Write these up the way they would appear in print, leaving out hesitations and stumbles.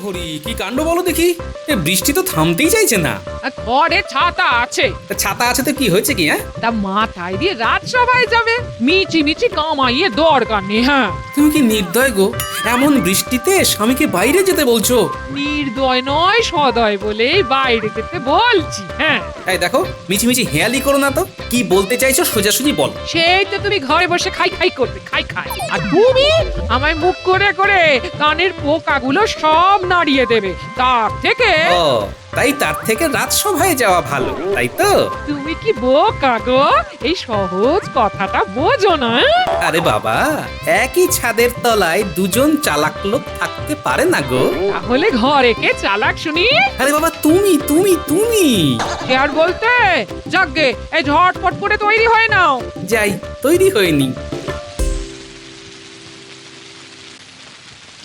হরি কি কাণ্ড বলো দেখি, এ বৃষ্টি তো থামতেই চাইছে না। আর ঘরে ছাতা আছে, তা ছাতা আছে তো কি হয়েছে কি? হ্যাঁ, তা মাথায় দিয়ে রাজসভায় যাবে, মিচি মিচি কামাইয়ে দরকার নেই। হ্যাঁ, তুমি কি নির্দয় গো, এমন বৃষ্টিতে স্বামীকে বাইরে যেতে বলছো? নির্দয় নয় সদয় বলেই বাইরে যেতে বলছি। হ্যাঁ, এই দেখো, মিছিমিছি হেয়ালি করো না তো, কি বলতে চাইছো সোজাসুজি বল। সেই তো তুমি ঘরে বসে খাই খাই করবে, খাই খাই, আর তুমি আমায় মুখ করে করে কানের পোকাগুলো সব নাড়িয়ে দেবে। তার থেকে ও তাই, তার থেকে রাজসভায় যাওয়া ভালো, তাই তো? তুমি কি বোকা গো, এই সহজ কথাটা বোঝো না? আরে বাবা, একই ছাদের তলায় দুজন চালাক লোক থাকতে পারে না গো। তাহলে ঘরে কে চালাক শুনি? আরে বাবা, তুমি তুমি তুমি সে আর বলতে, যাগ্গে এই ঝটপট করে তৈরি হয়ে নাও। যাই, তৈরি হয়নি।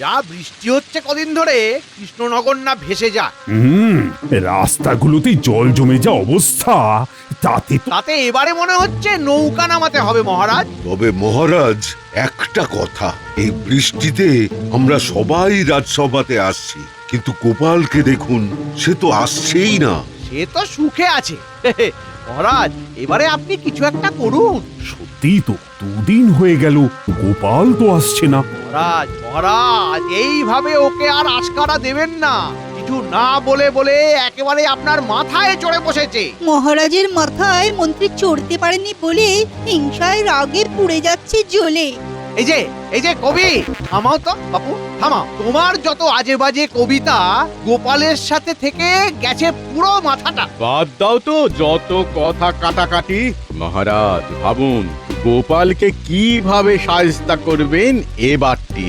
যা বৃষ্টি হচ্ছে কদিন ধরে, কৃষ্ণনগর না ভেসে যা। রাস্তাগুলোতে জল জমে যা অবস্থা, তাতে তো তাতে এবারে মনে হচ্ছে নৌকা নামাতে হবে মহারাজ। তবে মহারাজ, একটা কথা, এই বৃষ্টিতে আমরা সবাই রাজসভাতে আসছি, কিন্তু গোপালকে দেখুন, সে তো আসছেই না। সে তো সুখে আছে। মহারাজ, এবারে আপনি কিছু একটা করুন। সত্যি তো, দুদিন হয়ে গেল গোপাল তো আসছে না। মহারাজ মহারাজ, এইভাবে ওকে আর আশকারা দেবেন না। কিছু না বলে বলে একেবারে আপনার মাথায় চড়ে বসেছে। মহারাজের মাথায় মন্ত্রী চড়তে পারেনি বলে হিংসায় রাগে পুড়ে যাচ্ছে জ্বলে। এই যে কবি, থামাও তো বাপু, থামাও। তোমার যত আজে বাজে কবিতা, গোপালের সাথে থেকে গেছে পুরো মাথাটা। বাদ দাও তো যত কথা কাটাকাটি। মহারাজ ভাবুন, গোপালকে কিভাবে সাজতা করবেন এবারটি।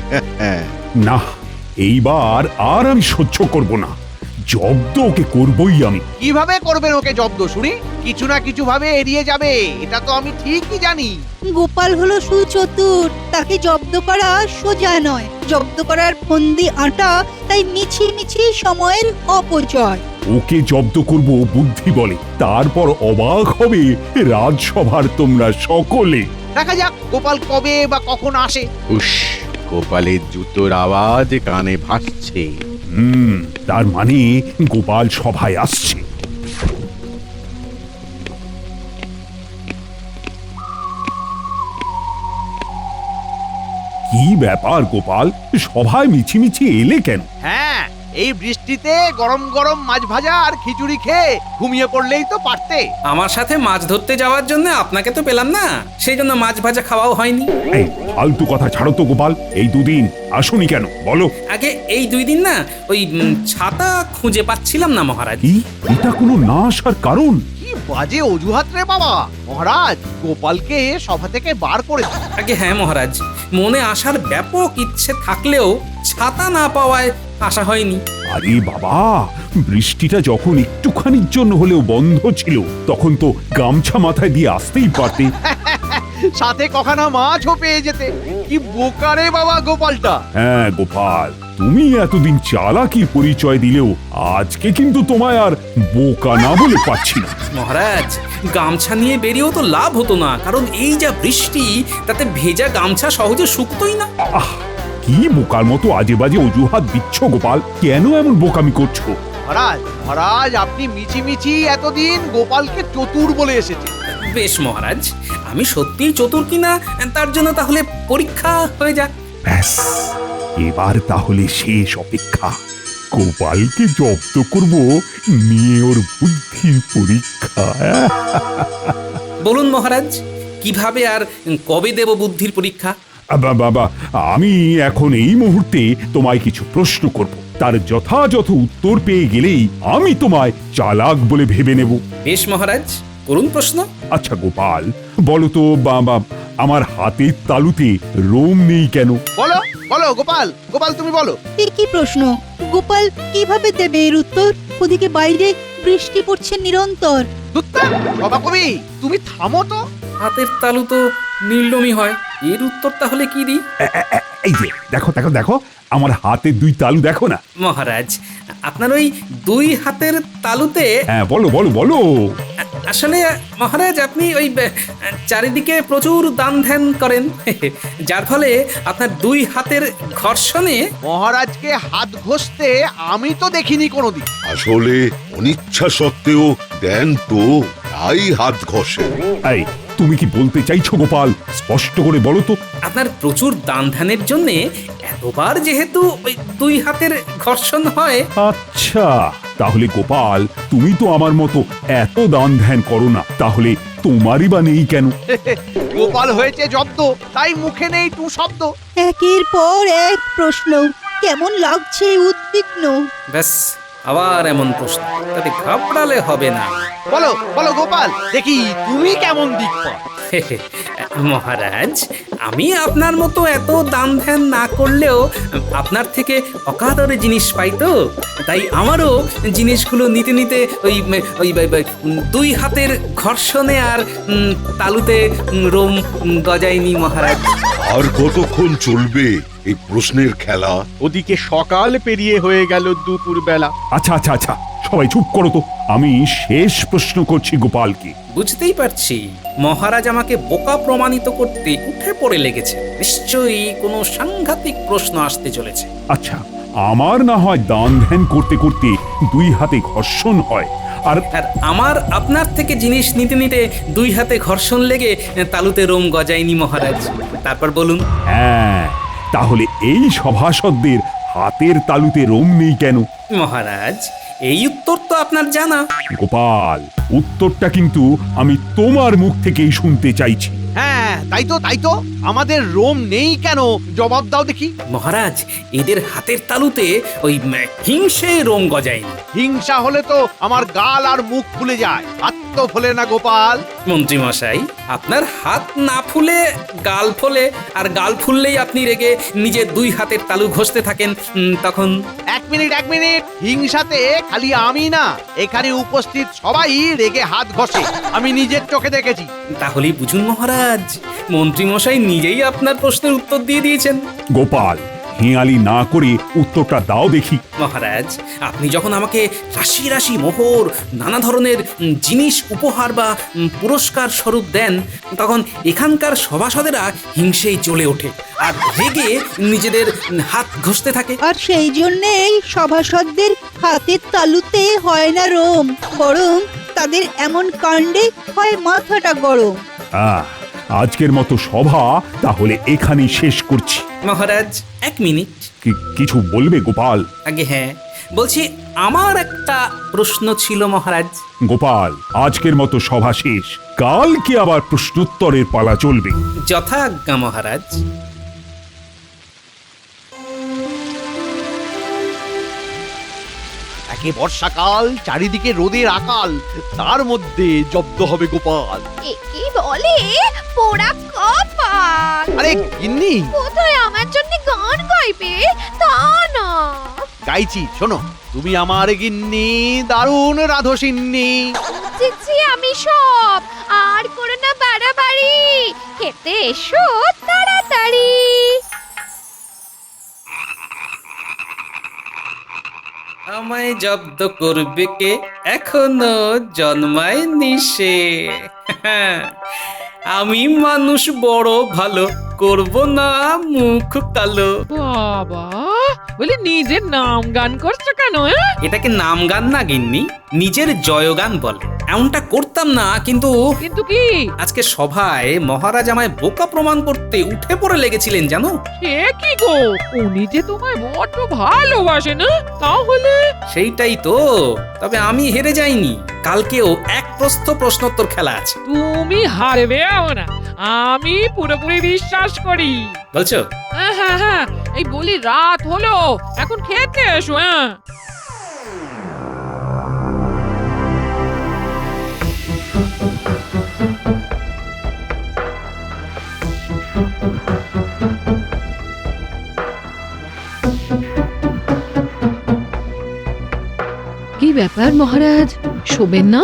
না, এইবার আর আমি সহ্য করব না, জব্দ ওকে করবই আমি। কিভাবে করবেন ওকে জব্দ শুনি? কিছু না কিছু ভাবে এড়িয়ে যাবে, এটা তো আমি ঠিকই জানি। গোপাল হলো সুচতুর, তাকে জব্দ করা সোজা নয়। জব্দ করার ফন্দি আটা, তাই মিছি মিছি সময়ের অপচয়। ওকে জব্দ করব বুদ্ধি বলে, তারপর অবাক হবে রাজসভার তোমরা সকলে। দেখা যাক গোপাল কবে বা কখন আসে। উস, গোপালের জুতোর আওয়াজ কানে ভাসছে। তার মানে গোপাল সভায় আসছে। কি ব্যাপার গোপাল, সভায় মিছিমিছি এলে কেন? হ্যাঁ, এই বৃষ্টিতে গরম গরম মাছ ভাজা আর খিচুড়ি খেয়ে ঘুমিয়ে পড়লেই তো পারতে। আমার সাথে মাছ ধরতে যাওয়ার জন্য আপনাকে তো পেলাম না, সেই জন্য মাছ ভাজা খাওয়াও হয়নি। এই ফালতু কথা ছাড়ো তো গোপাল, এই দুদিন আসুনি কেন বলো? আগে এই 2 দিন না, ওই ছাতা খুঁজে পাচ্ছিলাম না মহারাজ। কি, এটা কোনো না আসার কারণ? কি বাজে অজুহাত রে বাবা। মহারাজ, গোপালকে সভা থেকে বার করে দিন। আগে হ্যাঁ মহারাজ, মনে আসার ব্যাপক ইচ্ছে থাকলেও ছাতা না পাওয়ায় আসা হয়নি। আরে বাবা, বৃষ্টিটা যখন একটুখানির জন্য হলেও বন্ধ ছিল, তখন তো গামছা মাথায় দিয়ে আসতেই পারতে। সাথে কখানা মাছও পেয়ে যেতে। কি বোকা রে বাবা গোপালটা। হ্যাঁ গোপাল, তুমি এতদিন চালাকির পরিচয় দিলেও আজকে কিন্তু তোমায় আর বোকা না বলে পাচ্ছি না। মহারাজ, গামছা নিয়ে বেরিয়েও তো লাভ হতো না, কারণ এই যা বৃষ্টি, তাতে ভেজা গামছা সহজে শুকতোই না। আহ, কি বোকার মতো আজে বাজে অজুহাত দিচ্ছ গোপাল, কেন এমন বোকামি করছো? মহারাজ মহারাজ, আপনি মিছি মিছি এতদিন গোপালকে চতুর বলে এসেছেন। বেশ মহারাজ, আমি সত্যিই চতুর কিনা তার জন্য তাহলে পরীক্ষা হয়ে যাক। ব্যাস, এবার তাহলে শেষ অপেক্ষা। গোপালকে জব্দ করব, নিয়ে ওর বুদ্ধির পরীক্ষা। বলুন মহারাজ, কিভাবে আর কবে দেব বুদ্ধির পরীক্ষা? বাবা, আমি এখন এই মুহূর্তে তোমায় কিছু প্রশ্ন করব, তার যথাযথ উত্তর পেয়ে গেলেই আমি তোমায় চালাক বলে ভেবে নেব। বেশ মহারাজ, করুন প্রশ্ন। আচ্ছা গোপাল, বলো তো বাবা, আমার হাতের তালুতে লোম নেই কেন? বলো বলো গোপাল, গোপাল তুমি বলো। কি প্রশ্ন? গোপাল কিভাবে দেবে এর উত্তর? ওদিকে বাইরে বৃষ্টি পড়ছে নিরন্তর। দুত্তা, বাবা কবি, তুমি থামো তো। হাতের তালু তো নীলমি হয়, এর উত্তর তাহলে কি দিই? এই যে দেখো দেখো দেখো, আমার হাতের 2 তালু দেখো না। মহারাজ, আপনার ওই 2 হাতের তালুতে হ্যাঁ বলো বলো বলো। আসলে মহারাজ আপনি ওই চারিদিকে প্রচুর দান ধ্যান করেন যার ফলে আপনার দুই হাতের ঘর্ষণে মহারাজকে হাত ঘষতে আমি তো দেখিনি কোনোদিন। আসলে অনিচ্ছা সত্ত্বেও দেন তো, তাই হাত ঘষে। এই তুমি কি বলতে চাইছো গোপাল? স্পষ্ট করে বলো তো। আপনার প্রচুর দান ধ্যানের জন্যে এতবার যেহেতু ওই দুই হাতের ঘর্ষণ হয়। আচ্ছা, তাহলে গোপাল তুমি তো আমার মতো এত দান ধ্যান করো না, তাহলে তোমারই বা নেই কেন? গোপাল হয়েছে জব্দ, তাই মুখে নেই টু শব্দ। একের পর এক প্রশ্ন, কেমন লাগছে উদ্বিগ্ন। ব্যাস আবার এমন প্রশ্ন, তাতে ঘাবড়ালে হবে না। বলো বলো গোপাল, দেখি তুমি কেমন দিক পাও। মহারাজ আমি আপনার মতো এত দান ধ্যান না করলেও আপনার থেকে অকাতরে জিনিস পাই তো, তাই আমারও জিনিসগুলো নিতে নিতে ওই ওই দুই হাতের ঘর্ষণে আর তালুতে রোম গজায়নি মহারাজ। আর কতক্ষণ চলবে এই প্রশ্নের খেলা? ওদিকে সকাল পেরিয়ে হয়ে গেল দুপুর বেলা। আচ্ছা আচ্ছা আচ্ছা, সবাই চুপ করো তো, আমি শেষ প্রশ্ন করছি গোপালকে। বুঝতেই পারছি মহারাজ আমাকে বোকা প্রমাণিত করতে উঠে পড়ে লেগেছে। নিশ্চয়ই কোনো সাংঘাতিক প্রশ্ন আসতে চলেছে। আচ্ছা, আমার না হয় দান ধ্যান করতে করতে দুই হাতে ঘর্ষণ হয়, আর আর আমার আপনার থেকে জিনিস নিতে নিতে দুই হাতে ঘর্ষণ লেগে তালুতে রোম গজায়নি মহারাজ। তারপর বলুন। হ্যাঁ, তাহলে এই সভাসদদের হাতের তালুতে রোম নেই কেন? মহারাজ এই উত্তর তো আপনার জানা। গোপাল, উত্তরটা কিন্তু আমি তোমার মুখ থেকেই শুনতে চাইছি। হ্যাঁ তাই তো আমাদের রোম নেই কেন, জবাব দাও দেখি। মহারাজ এদের হাতের তালুতে ওই হিংসে রোম গজায়নি। হিংসা হলে তো আমার গাল আর মুখ ফুলে যায়, হাত তো ফোলে না গোপাল। মন্ত্রী মশাই আপনার হাত না ফুলে গাল ফোলে, আর গাল ফুললেই আপনি রেগে নিজের দুই হাতের তালু ঘষতে থাকেন। তখন এক মিনিট হিংসাতে খালি আমি না, এখানে উপস্থিত সবাই রেগে হাত ঘষে, আমি নিজের চোখে দেখেছি। তাহলেই বুঝুন মহারাজ মন্ত্রী মশাই নিজেই আপনার প্রশ্নের উত্তর দিয়ে দিয়েছেন। গোপাল, হেঁয়ালি না করে উত্তরটা দাও দেখি। মহারাজ আপনি যখন আমাকে রাশি রাশি মোহর নানা ধরনের জিনিস উপহার বা পুরস্কার স্বরূপ দেন, তখন এখানকার সভাসদেরা হিংসেই জ্বলে ওঠে আর রেগে নিজেদের হাত ঘষতে থাকে। আর সেই জন্যেই সভাসদদের হাতের তালুতে হয় না রোম, বরং তাদের এমন কাণ্ডে হয় মাথাটা গরম। আজকের মতো সভা তাহলে এখানেই শেষ করছি। মহারাজ এক মিনিট। কিছু বলবে গোপাল? আগে হ্যাঁ বলছি, আমার একটা প্রশ্ন ছিল মহারাজ। গোপাল, আজকের মতো সভা শেষ, কালকে আবার প্রশ্নোত্তরের পালা চলবে। যথাজ্ঞা মহারাজ। একে বর্ষাকাল, চারিদিকে রোদের আকাল, তার মধ্যে জব্দ হবে গোপাল। কি বলে পোড়া কপাল। আরে গিন্নি, কোথায় আমার জন্য গান গাইবে তা না। গাইছি শোনো, তুমি আমার গিন্নি, দারুণ রাধসিন্নি। বুঝেছি আমি সব, আর করো না বাড়াবাড়ি, খেতে এসো তাড়াতাড়ি। আমায় জব্দ করবে কে, এখনো জন্মায়নি সে। আমি মানুষ বড় ভালো, করব না মুখ কালো। বাবা, বলি নিজের নাম গান করছো কেন? এটাকে নাম গান না গিন্নি, নিজের জয়গান বলে। এমনটা করতাম না, কিন্তু কিন্তু কি? আজকে সভায় মহারাজ আমায় বোকা প্রমাণ করতে উঠে পড়ে লেগেছিলেন জানো। সে কি গো, উনি যে তোমায় বড্ড ভালোবাসে না? তাহলে সেইটাই তো, তবে আমি হেরে যাইনি। কালকেও এক প্রশ্নোত্তর খেলা আছে। তুমি হারবে না, আমি পুরোপুরি বিশ্বাস করি। বলছো? হ্যাঁ, এই বলি রাত হলো, এখন খেতে এসো। কি ব্যাপার মহারাজ, শোবেন না?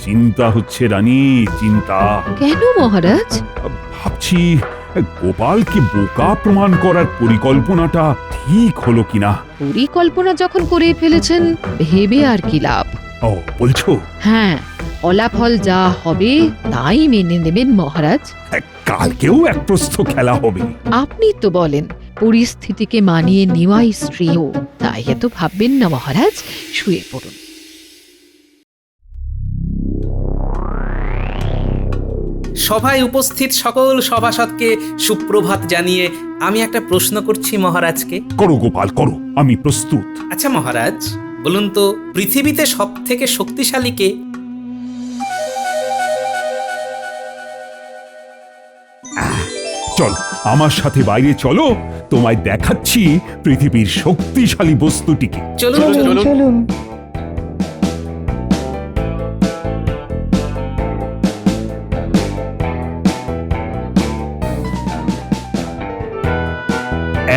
চিন্তা হচ্ছে রানী, চিন্তা। কেন মহারাজ? ভাবছি গোপালকে বোকা প্রমাণ করার পরিকল্পনাটা ঠিক হলো কিনা। পরিকল্পনা যখন করে ফেলেছেন, ভেবে আর কি লাভ? ও বলছো? হ্যাঁ, ফলাফল যা হবে তাই মেনে নেবেন মহারাজ। কালকেও এক প্রস্থ খেলা হবে। আপনি তো বলেন পরিস্থিতিকে মানিয়ে নেওয়াই শ্রেয়, তাই এত ভাববেন না মহারাজ, শুয়ে পড়ুন। সভায় উপস্থিত সকল সভাসদকে সুপ্রভাত জানিয়ে আমি একটা প্রশ্ন করছি মহারাজকে। করো গোপাল করো, আমি প্রস্তুত। আচ্ছা মহারাজ, বলুন তো পৃথিবীতে সব থেকে শক্তিশালী কে? চলো আমার সাথে বাইরে চলো, তোমায় দেখাচ্ছি পৃথিবীর শক্তিশালী বস্তুটিকে। চলুন চলুন। চলুন।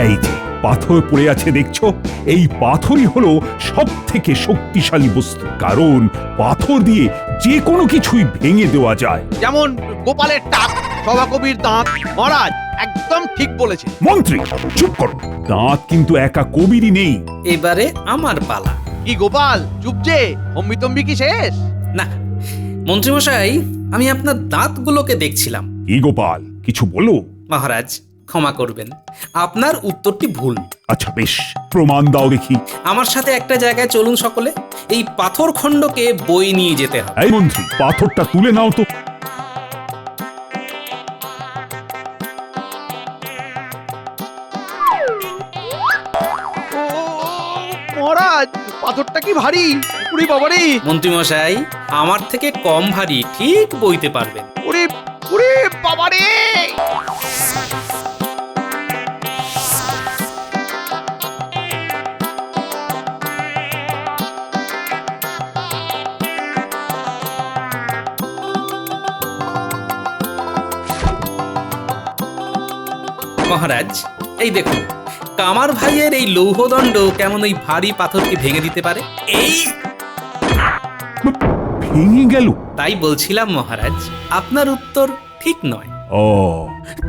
এই যে পাথর পড়ে আছে দেখছো, এই পাথরই হলো সব থেকে শক্তিশালী বস্তু, কারণ পাথর দিয়ে যে কোনো কিছুই ভেঙে দেওয়া যায়। যেমন গোপালের টাক, সভাকবির দাঁত। মহারাজ একদম ঠিক বলেছে। মন্ত্রী চুপ করো, দাঁত কিন্তু একা কবিরই নেই। এবারে আমার পালা। কি গোপাল চুপ যে, অম্বিতম্বি কি শেষ? না মন্ত্রীমশাই, আমি আপনার দাঁতগুলোকে দেখছিলাম। কি গোপাল, কিছু বলো। মহারাজ ক্ষমা করবেন, আপনার উত্তরটি ভুল। আচ্ছা বেশ, প্রমাণ দাও দেখি। আমার সাথে একটা জায়গায় চলুন সকলে, এই পাথর খণ্ডকে বই নিয়ে যেতে হবে। এই মন্ত্রী, পাথরটা তুলে নাও তো। ও মহারাজ, পাথরটা কি ভারী! উড়ি বাবারে! মন্ত্রীমশাই, আমার থেকে কম ভারী, ঠিক বইতে পারবেন। উড়ি উড়ি বাবারে! মহারাজ এই দেখুন, কামার ভাইয়ের এই লৌহদণ্ড কেমন ওই ভারী পাথরকে ভেঙে দিতে পারে। এই ভেঙে গেল? তাই বলছিলাম মহারাজ, আপনার উত্তর ঠিক নয়। ও,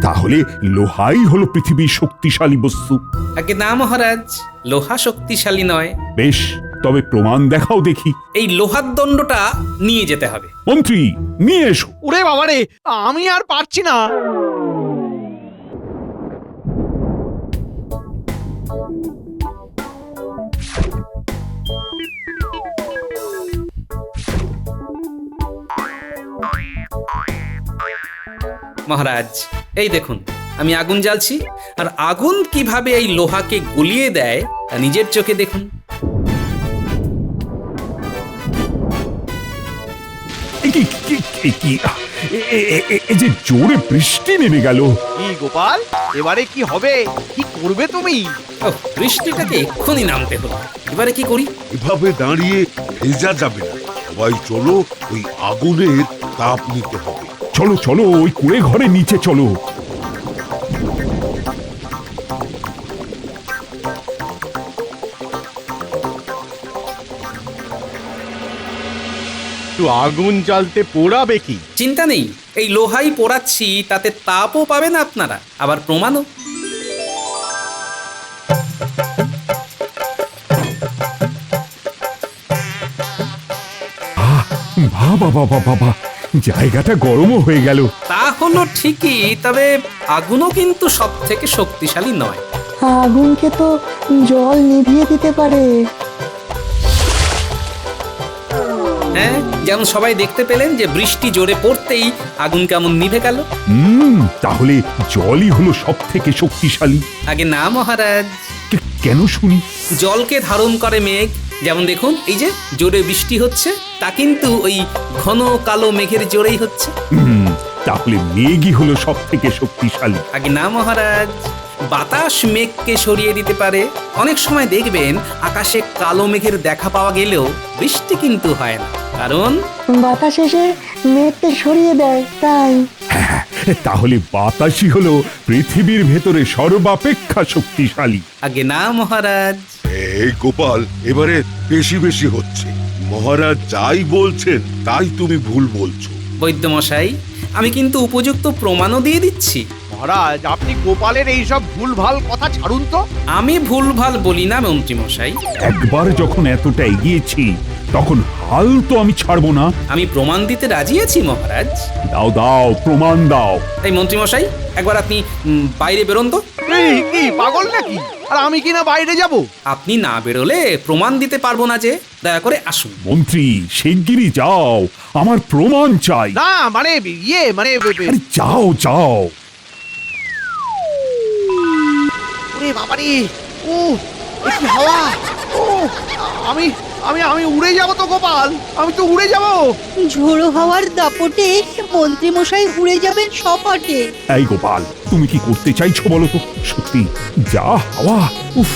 তাহলে লোহাই হলো পৃথিবীর শক্তিশালী বস্তু। আগে না মহারাজ, লোহা শক্তিশালী নয়। বেশ, তবে প্রমাণ দেখাও দেখি। এই লোহার দণ্ডটা নিয়ে যেতে হবে। মন্ত্রী নিয়ে এসো। উড়ে বাবারে, আমি আর পারছি না। মহারাজ এই দেখুন, আমি আগুন জ্বালছি, আর আগুন কিভাবে এই লোহাকে গলিয়ে দেয় তা নিজের চোখে দেখুন। এই যে জোরে বৃষ্টি নেমে গেল। কি গোপাল, এবারে কি হবে? কি করবে তুমি? ওহ, বৃষ্টিটাকে এক্ষুনি নামতে হলো। এবারে কি করি? এভাবে দাঁড়িয়ে ভেজা যাবে না, সবাই চলো, ওই আগুনের তাপ নিতে হবে। চলো চলো, ওই কুড়ে ঘরে নিচে চলো। একটু আগুন জ্বালতে পোড়াবে কি? চিন্তা নেই, এই লোহাই পোড়াচ্ছি, তাতে তাপও পাবেন আপনারা, আবার প্রমাণও। বাবা বাবা বাবা, জায়গাটা গরমও হয়ে গেল। তা হলো ঠিকই, তবে আগুনও কিন্তু সব থেকে শক্তিশালী নয়। আগুনকে তো জল নিভিয়ে দিতে পারে। হ্যাঁ, যেমন সবাই দেখতে পেলেন যে বৃষ্টি জোরে পড়তেই আগুন কেমন নিভে গেল। তাহলে জলই হলো সব থেকে শক্তিশালী। আগে না মহারাজ, কেন শুনি? জলকে ধারণ করে মেঘ। যেমন দেখুন, এই যে জোরে বৃষ্টি হচ্ছে, তা কিন্তু ওই ঘন কালো মেঘের জোরেই হচ্ছে। তাহলে মেঘই হলো সব থেকে শক্তিশালী। আগে না মহারাজ, বাতাস মেঘকে সরিয়ে দিতে পারে। অনেক সময় দেখবেন আকাশে কালো মেঘের দেখা পাওয়া গেলেও বৃষ্টি কিন্তু হয় না, কারণ বাতাস এসে মেঘকে সরিয়ে দেয়, তাই। তাহলে বাতাসই হলো পৃথিবীর ভেতরে সর্বাপেক্ষা শক্তিশালী। আগে না মহারাজ। এই গোপাল, এবারে বেশি বেশি হচ্ছে। মহারাজ যাই বলছেন তাই তুমি ভুল বলছো। বৈদ্যমশাই, আমি কিন্তু উপযুক্ত প্রমাণও দিয়ে দিচ্ছি। মহারাজ, আপনি গোপালের এইসব ভুলভাল কথা ছাড়ুন তো। আমি ভুলভাল বলি না মন্ত্রীমশাই। একবার যখন এতটা এগিয়েছি, তখন হাল তো আমি ছাড়বো না। আমি প্রমাণ দিতে রাজি আছি মহারাজ। দাও দাও, প্রমাণ দাও। এই মন্ত্রীমশাই, একবার আপনি বাইরে বেরোন তো। এই কি পাগল নাকি? আর আমি কি না বাইরে যাব? আপনি না বেরোলে প্রমাণ দিতে পারবো না যে, দয়া করে আসুন। মন্ত্রী, শিগগিরই যাও, আমার প্রমাণ চাই। না মানে মানে আরে যাও যাও। ওরে বাবারে, ও এ কি হাওয়া! ও আমি আমি আমি উড়ে যাব তো গোপাল, আমি তো উড়ে যাব। ঝোড়ো হাওয়ার দাপটে মন্ত্রী মশাই উড়ে যাবেন সপাটে। এই গোপাল, তুমি কি করতে চাইছো বলো তো? সত্যি যা হাওয়া, উফ,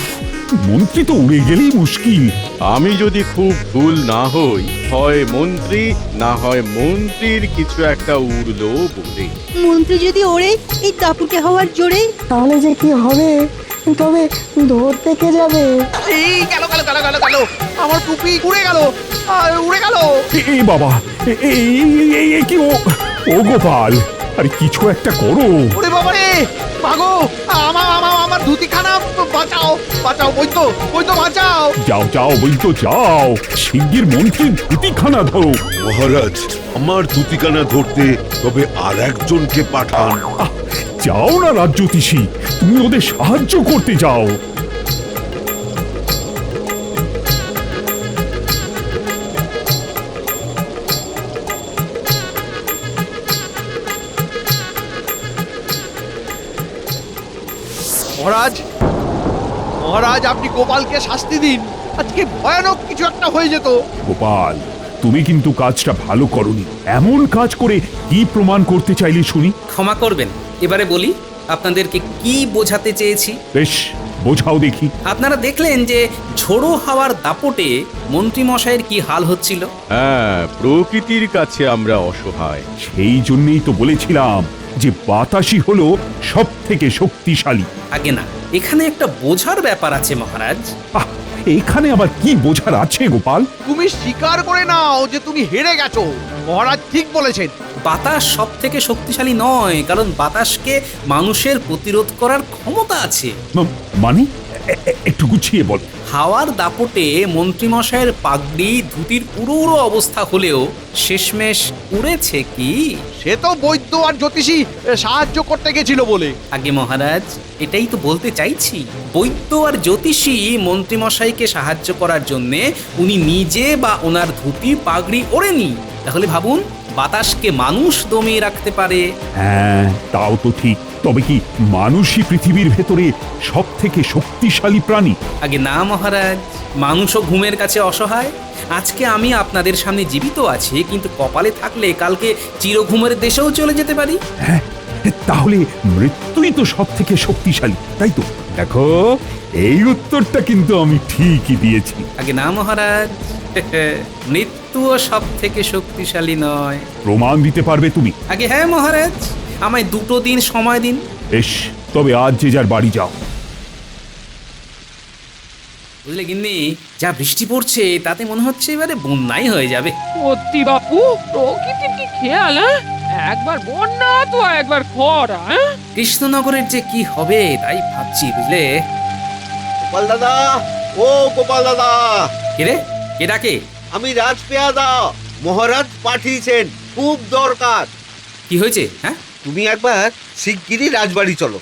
মন্ত্রী তো উড়ে গেলেই মুশকিল। আমি যদি খুব ভুল না হই, হয় মন্ত্রী না হয় মন্ত্রীর কিছু একটা উড়লো বলে। মন্ত্রী যদি ওড়ে এই দাপুটে হাওয়ার জোরে, তাহলে যে কি হবে, তবে ধরতে কে যাবে? এই গেল গেল গেল গেল গেল, আমার টুপি উড়ে গেল, উড়ে গেল। এ বাবা, কি ও গোপাল, আরে কিছু একটা করো। ওরে বাবারে, মাগো, আমার ধুতিখানা বাঁচাও, বাঁচাও, বৈদ্য, বৈদ্য বাঁচাও। যাও যাও বলতো, যাও শিগগির মন্ত্রীর ধুতিখানা ধরো। মহারাজ, আমার ধুতিখানা ধরতে তবে আর একজনকে পাঠান। আহ, যাও না রাজ্যতীষী, তুমি ওদের সাহায্য করতে যাও। মহারাজ, মহারাজ, আপনি গোপালকে শাস্তি দিন, আজকে ভয়ানক কিছু একটা হয়ে যেত। গোপাল, তুমি কিন্তু কাজটা ভালো করনি। এমন কাজ করে কি প্রমাণ করতে চাইলে শুনি? ক্ষমা করবেন, এবারে বলি আপনাদেরকে কি বোঝাতে চেয়েছি। বেশ, বোঝাও দেখি। আপনারা দেখলেন যে ঝোড়ো হাওয়ার দাপটে মন্ত্রীমশাইয়ের কি হাল হচ্ছিল। হ্যাঁ, প্রকৃতির কাছে আমরা অসহায়। সেই জন্যই তো বলেছিলাম যে বাতাসই হলো সব থেকে শক্তিশালী। আগে না, এখানে একটা বোঝার ব্যাপার আছে মহারাজ। আহ, এখানে আবার কি বোঝার আছে গোপাল? তুমি স্বীকার করে নাও যে তুমি হেরে গেছো। মহারাজ ঠিক বলেছেন। বাতাস সব থেকে শক্তিশালী নয়, কারণ বাতাসকে মানুষের প্রতিরোধ করার ক্ষমতা আছে। মানে একটু গুছিয়ে বল। হাওয়ার দাপটে মন্ত্রীমশাইয়ের পাগড়ি ধুতির উড়ো অবস্থা হলেও শেষমেশ উড়েছে কি? সে তো বৈদ্য আর জ্যোতিষী সাহায্য করতে গেছিল বলে। আগে মহারাজ, এটাই তো বলতে চাইছি। বৈদ্য আর জ্যোতিষী মন্ত্রীমশাইকে সাহায্য করার জন্যে উনি নিজে বা ওনার ধুতি পাগড়ি ওড়েনি। তাহলে ভাবুন, বাতাসকে মানুষ দমিয়ে রাখতে পারে। হ্যাঁ, তাও তো ঠিক। তবে কি মানুষই পৃথিবীর ভেতরে সব থেকে শক্তিশালী প্রাণী? আগে না মহারাজ, মানুষও ঘুমের কাছে অসহায়। আজকে আমি আপনাদের সামনে জীবিত আছি, কিন্তু কপালে থাকলে কালকে চিরঘুমের দেশেও চলে যেতে পারি। হ্যাঁ, তাহলে মৃত্যুই তো সব থেকে শক্তিশালী, তাই তো? দেখো, এই উত্তরটা কিন্তু আমি ঠিকই দিয়েছি। আগে না মহারাজ, মৃত্যুও সব থেকে শক্তিশালী নয়। প্রমাণ দিতে পারবে তুমি? আগে হ্যাঁ মহারাজ, আমায় 2 দিন সময় দিন। বেশ, তবে আজ যে যার বাড়ি যাও। বুঝলে গিন্নি, যা বৃষ্টি পড়ছে তাতে মনে হচ্ছে এবারে বন্যাই হয়ে যাবে। সত্যি বাপু, প্রকৃতির কি খেয়াল, একবার বন্যা তো একবার খরা। কৃষ্ণনগরের যে কি হবে তাই ভাবছি, বুঝলে। গোপাল দাদা, ও গোপাল দাদা, কে রে? কে ডাকে? আমি রাজপেয়াদা। মহারাজ পাঠিয়েছেন, খুব দরকার। কি হয়েছে? হ্যাঁ তুমি একবার শিগগিরই রাজবাড়ি চলো।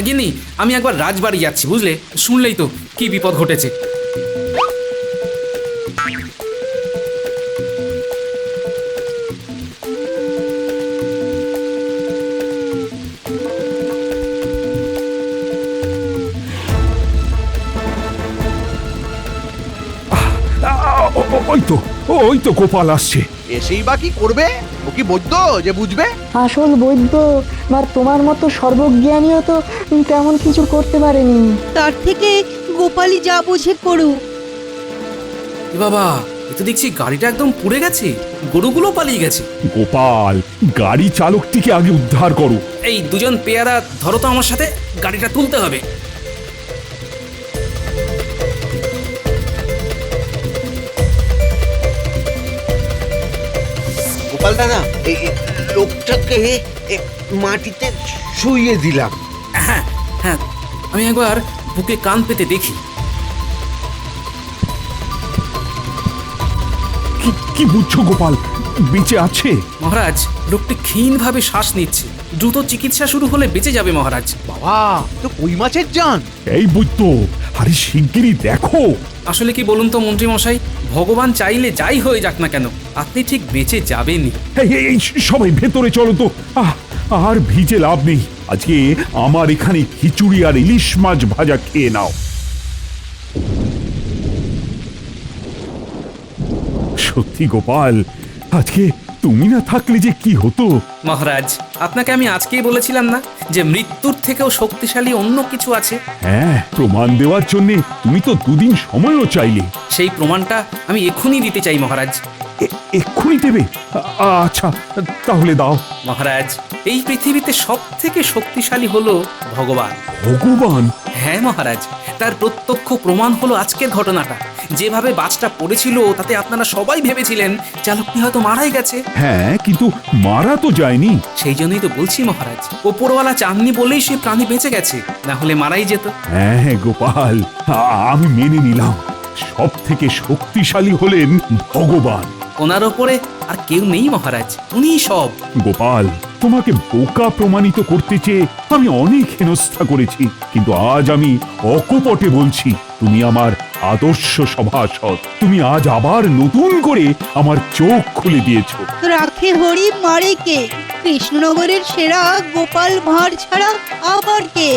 গিন্নি, আমি একবার রাজবাড়ি যাচ্ছি, বুঝলে। শুনলেই তো কি বিপদ ঘটেছে। ওই তো গোপাল আসছে। এসেই বা কি করবে? ও কি বৈদ্য যে বুঝবে? আসল বৈদ্য বা তোমার মতো সর্বজ্ঞানীও তো তেমন কিছু করতে পারেনি। তার থেকে গোপালই যা বোঝে করুক। এ বাবা, এ তো দেখছি গাড়িটা একদম পুড়ে গেছে, গরুগুলো পালিয়ে গেছে। গোপাল, গাড়ি চালকটিকে আগে উদ্ধার করো। এই দুজন পেয়ারা ধরো তো আমার সাথে, গাড়িটা তুলতে হবে। গোপাল দাদা, এই লোকটাকে মাটিতে শুইয়ে দিলাম। হ্যাঁ হ্যাঁ, আমি একবার বুকে কান পেতে দেখি। কি বুঝছো গোপাল, বেঁচে আছে? মহারাজ, লোকটি ক্ষীণভাবে শ্বাস নিচ্ছে। দ্রুত চিকিৎসা শুরু হলে বেঁচে যাবে মহারাজ। বাবা, তো কই মাছের জান। এই বুঝতো, আরে শিগগিরই দেখো। আসলে কি বলুন তো মন্ত্রী মশাই, ভগবান চাইলে যাই হয়ে যাক না কেন, আপনি ঠিক বেঁচে যাবেনই। এই সবাই ভেতরে চলো তো। আর ভিজে লাভ নেই, আজকে আমার এখানে খিচুড়ি আর ইলিশ মাছ ভাজা খেয়ে নাও। সত্যি গোপাল, আজকে তুমি না থাকলে যে কি হতো। মহারাজ, আপনাকে আমি আজকেই বলেছিলাম না যে মৃত্যুর থেকেও শক্তিশালী অন্য কিছু আছে। হ্যাঁ, প্রমাণ দেওয়ার জন্য তুমি তো দুদিন সময়ও চাইলে। সেই প্রমাণটা আমি এখনই দিতে চাই মহারাজ। এক্ষুনি দেবে? আচ্ছা, তাহলে দাও। মহারাজ, এই পৃথিবীতে সব থেকে শক্তিশালী হলো ভগবান। ভগবান? হ্যাঁ মহারাজ, তার প্রত্যক্ষ প্রমাণ হলো আজকের ঘটনাটা। যেভাবে বাসটা পড়েছিল তাতে আপনারা সবাই ভেবেছিলেন চালকটি হয়তো মারাই গেছে। হ্যাঁ, কিন্তু মারা তো যায়নি। সেই জন্যই তো বলছি মহারাজ, ওপরওয়ালা চাননি বলেই সে প্রাণী বেঁচে গেছে, না হলে মারাই যেত। হ্যাঁ গোপাল, আমি মেনে নিলাম, সব থেকে শক্তিশালী হলেন ভগবান। ওনার ওপরে আর কেউ নেই মহারাজ, উনিই সব। গোপাল, তোমাকে বোকা প্রমাণিত করতে চেয়ে আমি অনেক হেনস্থা করেছি, কিন্তু আজ আমি অকপটে বলছি, তুমি আমার আদর্শ সভাসদ। তুমি আজ আবার নতুন করে আমার চোখ খুলে দিয়েছো। রাখে হরি মারে কে? কৃষ্ণনগরের সেরা গোপাল ভাঁড় ছাড়া আবার কে?